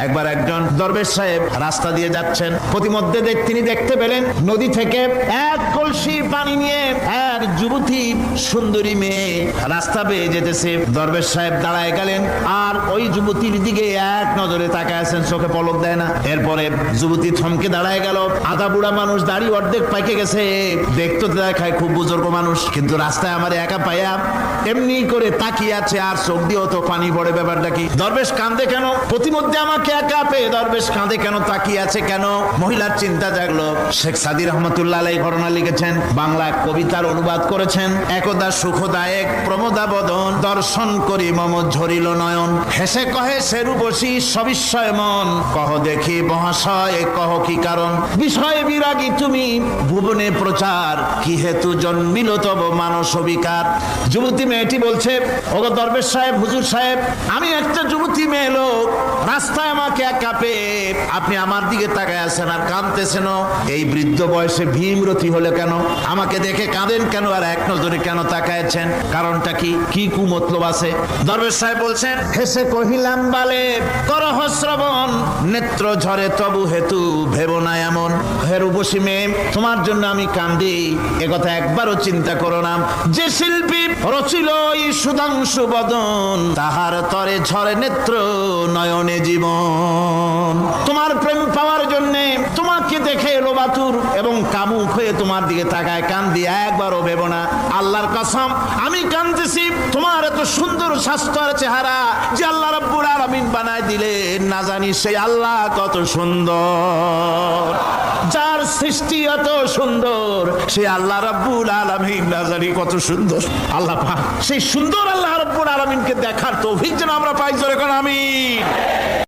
একবার একজন দরবেশ সাহেব রাস্তা দিয়ে যাচ্ছেন, প্রতিমধ্যে তিনি দেখতে পেলেন নদী থেকে এক কলসি পানি নিয়ে এক যুবতী সুন্দরী মেয়ে রাস্তা বেয়ে যেতেছে। দরবেশ সাহেব দাঁড়ায় গেলেন আর ওই যুবতীর দিকে এক নজরে তাকায় আছেন, চোখে পলক দেয় না। এরপরে যুবতী থমকে দাঁড়ায় গেল। আধা বুড়া মানুষ, দাড়ি অর্ধেক পাইকে গেছে, দেখতে দেখায় খুব বুজুর্গ মানুষ, কিন্তু রাস্তায় আমার একা পাইয়া এমনি করে তাকিয়ে আছে আর চোখ দিয়েও তো পানি পড়ে। ব্যাপারটা কি? দরবেশ কাঁদে কেন? প্রতিমধ্যে আমাকে একা পেয়ে দরবেশ কাঁদে কেন, তাকিয়ে আছে কেন? মহিলার চিন্তা জাগলো। শেখ সাদি রহমতুল্লাহ আলাইহি ঘটনা লিখেছেন, বাংলা কবিতার অনুবাদ করেছেন। একদা সুখদায়ক প্রমোদা বদন, দর্শন করি মম ঝরিল নয়ন, হেসে কহে সেরূপসী সবিস্ময় মন, কহ দেখি মহাশয় কহ কি কারণ, বিষয় বিরাগী তুমি ভুবনে প্রচার, কি হেতু জন্মিল তব মানস বিকার। যুবতী মেয়েটি বলছে, ওগো দরবেশ সাহেব, হুজুর সাহেব, আমি একটা যুবতী মেয়ে লোক, রাস্তায় আমাকে একা পেয়ে আপনি আমার দিকে তাকায় আছেন আর কাঁদতেছেন। এই বৃদ্ধ বয়সে ভীমরতি হলে কেন? আমাকে দেখে কাঁদেন কেন আর এক নজরে কেন তাকায়ছেন? কারণটা কি? কি কুমতলব আছে? দরবেশ সাহেব বলছেন, হেসে কহিলাম বালে করহ শ্রবণ, নেত্র ঝরে তবু হেতু ভেব না এমন। হে রূপসী মেয়ে, তোমার জন্য আমি কান্দি, একথা একবারও চিন্তা করো না। যে শিল্পী রচিল এই সুধাংশু বদন, তাহার তরে ঝরে নেত্র নয়নে জীবন। তোমার প্রেম পাওয়ার জন্য তোমাকে দেখে লোবাতুর এবং কামুক হয়ে তোমার দিকে তাকায় কান্দি, একবারও ভেব না। আল্লাহর কসম, আমি কান্দিছি তোমার এত সুন্দর স্বাস্থ্য আর চেহারা যে আল্লাহ রাব্বুল আলামিন বানায় দিলেন। না জানি সেই আল্লাহ কত সুন্দর, যার সৃষ্টি এত সুন্দর, সে আল্লাহ রাব্বুল আলামিন না জানি কত সুন্দর। আল্লাহ পাক সেই সুন্দর আল্লাহ রাব্বুল আলামিনকে দেখার তৌফিক যেন আমরা পাই। জোরে কোন আমিন।